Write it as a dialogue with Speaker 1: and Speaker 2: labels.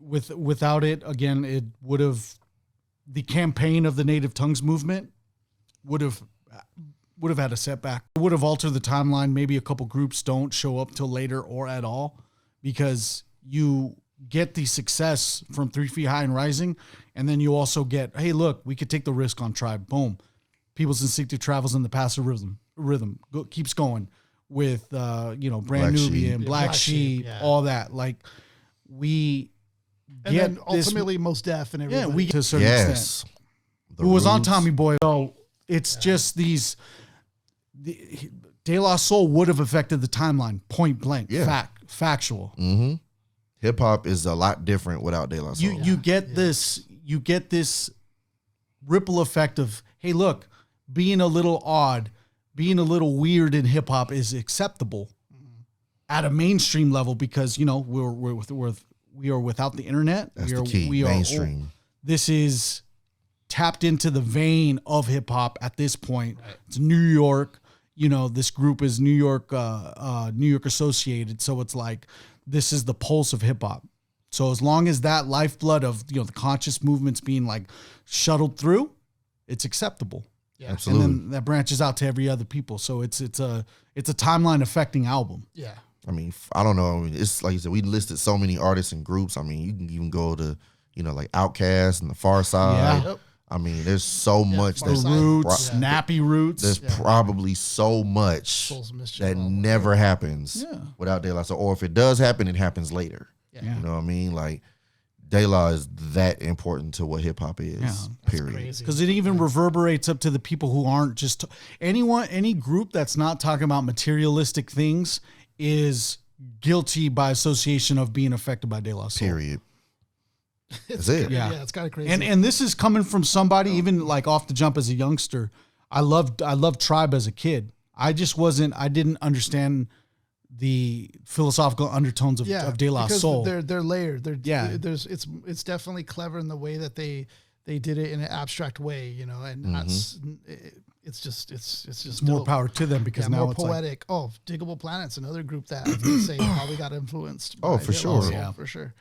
Speaker 1: without it, again, it would have, the campaign of the Native Tongues movement would have had a setback. It would have altered the timeline. Maybe a couple groups don't show up till later or at all, because you get the success from 3 Feet High and Rising, and then you also get, hey, look, we could take the risk on Tribe. Boom. People's Instinctive Travels in the Passive Rhythm keeps going with, Brand Nubian, Black Sheep, all that. Like, we
Speaker 2: and then ultimately Most Def and everybody.
Speaker 1: Yeah, we to a certain extent. Who was on Tommy Boy? So it's just these. De La Soul would have affected the timeline, point blank, factual.
Speaker 3: Mm-hmm. Hip hop is a lot different without De La Soul.
Speaker 1: You get this ripple effect of, hey, look, being a little odd, being a little weird in hip hop is acceptable at a mainstream level, because we are without the internet.
Speaker 3: That's the key. Mainstream.
Speaker 1: This is tapped into the vein of hip hop at this point. Right. It's New York. This group is New York associated. So it's like, this is the pulse of hip hop. So as long as that lifeblood of, the conscious movements being like shuttled through, it's acceptable.
Speaker 3: Yeah, absolutely.
Speaker 1: And then that branches out to every other people. So it's a timeline affecting album.
Speaker 2: Yeah.
Speaker 3: I mean, I don't know. I mean, it's like you said, we listed so many artists and groups. I mean, you can even go to, like Outkast and the Far Side.
Speaker 1: Yeah.
Speaker 3: I mean, there's so much.
Speaker 1: The Roots, Snappy Roots.
Speaker 3: There's probably so much that never happens without De La Soul. Or if it does happen, it happens later. Yeah. You know what I mean? Like, De La is that important to what hip hop is. Period.
Speaker 1: Because it even reverberates up to the people who aren't just any group that's not talking about materialistic things is guilty by association of being affected by De La Soul.
Speaker 3: Period. That's it.
Speaker 2: Yeah, it's kind of crazy.
Speaker 1: And this is coming from somebody even like off the jump as a youngster. I loved Tribe as a kid. I didn't understand the philosophical undertones of De La Soul.
Speaker 2: They're layered. It's definitely clever in the way that they did it in an abstract way, and that's it's just
Speaker 1: more power to them, because now
Speaker 2: more
Speaker 1: it's
Speaker 2: poetic. Diggable Planet's another group that I would say probably got influenced.
Speaker 3: For sure.
Speaker 2: For sure.